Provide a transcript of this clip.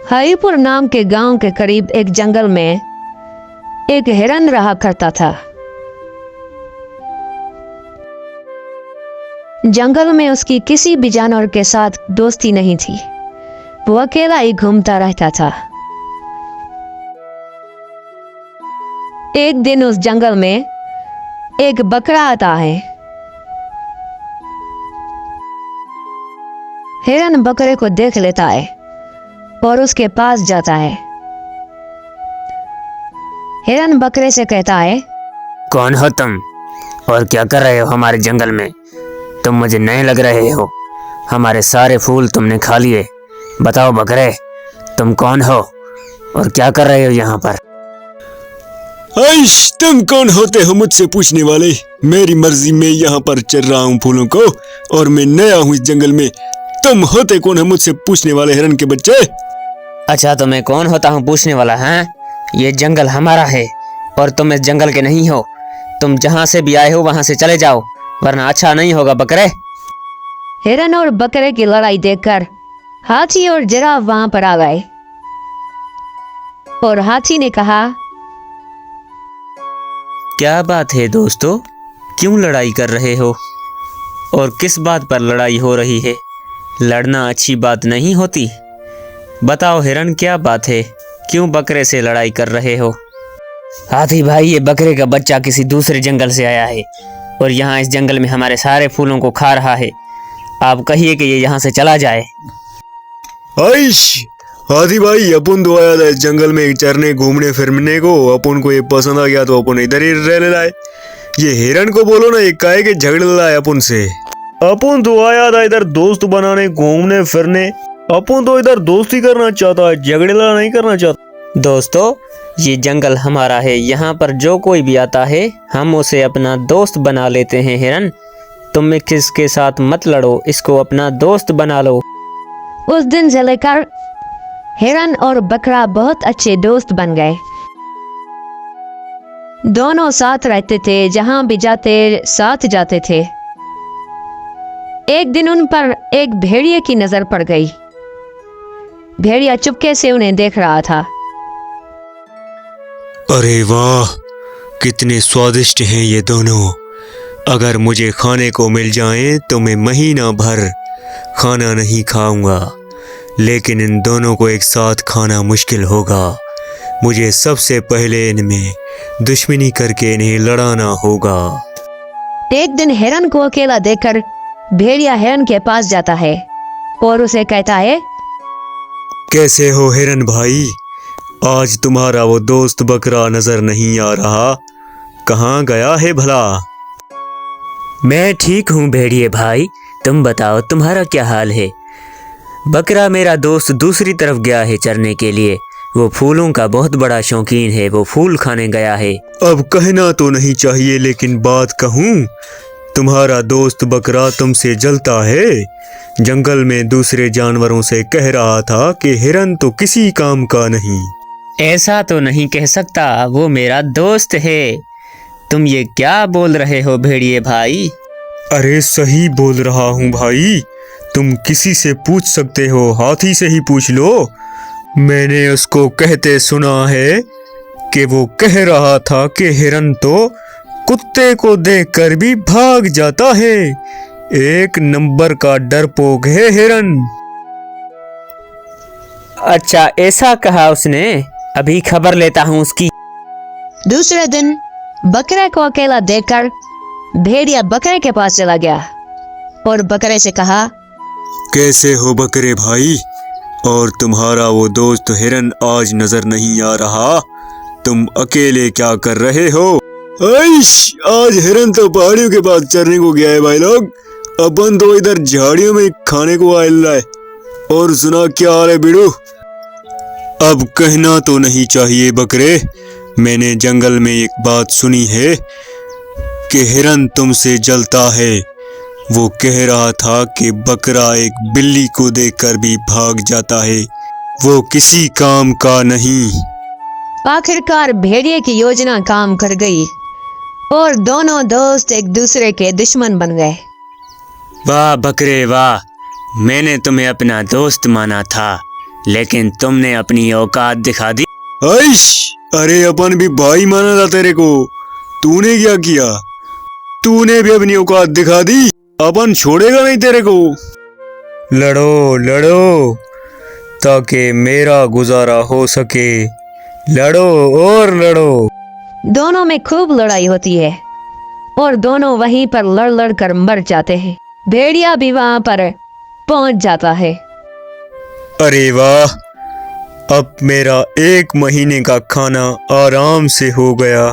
हरिपुर नाम के गांव के करीब एक जंगल में एक हिरन रहा करता था। जंगल में उसकी किसी भी जानवर के साथ दोस्ती नहीं थी। वो अकेला ही घूमता रहता था। एक दिन उस जंगल में एक बकरा आता है। हिरन बकरे को देख लेता है और उसके पास जाता है। हिरन बकरे से कहता है, कौन हो तुम और क्या कर रहे हो हमारे जंगल में? तुम मुझे नए लग रहे हो। हमारे सारे फूल तुमने खा लिए। बताओ बकरे, तुम कौन हो और क्या कर रहे हो यहाँ पर? आइश, तुम कौन होते हो मुझसे पूछने वाले? मेरी मर्जी में यहाँ पर चल रहा हूँ फूलों को, और मैं नया हूँ इस जंगल में। तुम होते कौन है मुझसे पूछने वाले हिरन के बच्चे? अच्छा, तो मैं कौन होता हूँ पूछने वाला? हैं? ये जंगल हमारा है और तुम इस जंगल के नहीं हो। तुम जहाँ से भी आए हो वहाँ से चले जाओ, वरना अच्छा नहीं होगा बकरे। हिरन और बकरे की लड़ाई देखकर हाथी और जिराफ वहां पर आ गए और हाथी ने कहा, क्या बात है दोस्तों, क्यों लड़ाई कर रहे हो और किस बात पर लड़ाई हो रही है? लड़ना अच्छी बात नहीं होती। बताओ हिरन, क्या बात है, क्यों बकरे से लड़ाई कर रहे हो? हाथी भाई, ये बकरे का बच्चा किसी दूसरे जंगल से आया है और यहाँ इस जंगल में हमारे सारे फूलों को खा रहा है। आप कहिए कि ये यहाँ से चला जाए। आइश, हाथी भाई, अपन तो आया था इस जंगल में चरने घूमने फिरने को। अपन को ये पसंद आ गया तो अपन इधर ही रहने लाए। ये हिरन को बोलो ना, ये काहे के झगड़े लाए अपन से। अपन तो आया था इधर दोस्त बनाने घूमने फिरने। अपन तो इधर दोस्ती करना चाहता है, झगड़े नहीं करना चाहता। दोस्तों, ये जंगल हमारा है। यहाँ पर जो कोई भी आता है हम उसे अपना दोस्त बना लेते हैं। हिरन, तुम किसके साथ मत लड़ो, इसको अपना दोस्त बना लो। उस दिन से लेकर हिरन और बकरा बहुत अच्छे दोस्त बन गए। दोनों साथ रहते थे, जहां भी जाते साथ जाते थे। एक दिन उन पर एक भेड़िए की नजर पड़ गई। भेड़िया चुपके से उन्हें देख रहा था। अरे वाह, कितने स्वादिष्ट हैं ये दोनों। अगर मुझे खाने को मिल जाए तो मैं महीना भर खाना नहीं खाऊंगा, लेकिन इन दोनों को एक साथ खाना मुश्किल होगा। मुझे सबसे पहले इनमें दुश्मनी करके इन्हें लड़ाना होगा। एक दिन हिरन को अकेला देखकर भेड़िया हिरन के पास जाता है और उसे कहता है, कैसे हो हिरन भाई? आज तुम्हारा वो दोस्त बकरा नजर नहीं आ रहा, कहाँ गया है भला? मैं ठीक हूँ भेड़िए भाई, तुम बताओ तुम्हारा क्या हाल है? बकरा मेरा दोस्त दूसरी तरफ गया है चरने के लिए। वो फूलों का बहुत बड़ा शौकीन है, वो फूल खाने गया है। अब कहना तो नहीं चाहिए, लेकिन बात कहूँ, तुम्हारा दोस्त बकरा तुमसे जलता है। जंगल में दूसरे जानवरों से कह रहा था कि हिरन तो किसी काम का नहीं। ऐसा तो नहीं कह सकता, वो मेरा दोस्त है। तुम ये क्या बोल रहे हो भेड़िए भाई? अरे सही बोल रहा हूँ भाई, तुम किसी से पूछ सकते हो, हाथी से ही पूछ लो। मैंने उसको कहते सुना है कि वो कह रहा था कि हिरन तो कुत्ते को देखकर भी भाग जाता है। एक नंबर का डरपोक है हिरन। अच्छा, ऐसा कहा उसने? अभी खबर लेता हूँ उसकी। दूसरे दिन बकरे को अकेला देखकर भेड़िया बकरे के पास चला गया और बकरे से कहा, कैसे हो बकरे भाई? और तुम्हारा वो दोस्त हिरन आज नजर नहीं आ रहा, तुम अकेले क्या कर रहे हो? आइश, आज हिरन तो पहाड़ियों के पास चरने को गया है भाई लोग। अपन तो इधर झाड़ियों में खाने को आए है। और सुना क्या हाल है बिड़ू? अब कहना तो नहीं चाहिए बकरे, मैंने जंगल में एक बात सुनी है कि हिरन तुमसे जलता है। वो कह रहा था कि बकरा एक बिल्ली को देखकर भी भाग जाता है, वो किसी काम का नहीं। आखिरकार भेड़िए की योजना काम कर गई और दोनों दोस्त एक दूसरे के दुश्मन बन गए। वाह बकरे वाह, मैंने तुम्हें अपना दोस्त माना था, लेकिन तुमने अपनी औकात दिखा दी। ऐश, अरे अपन भी भाई माना था तेरे को, तूने क्या किया? तूने भी अपनी औकात दिखा दी, अपन छोड़ेगा नहीं तेरे को। लड़ो लड़ो ताकि मेरा गुजारा हो सके, लड़ो और लड़ो। दोनों में खूब लड़ाई होती है और दोनों वहीं पर लड़ लड़ कर मर जाते हैं। भेड़िया भी वहां पर पहुंच जाता है। अरे वाह, अब मेरा 1 महीने का खाना आराम से हो गया।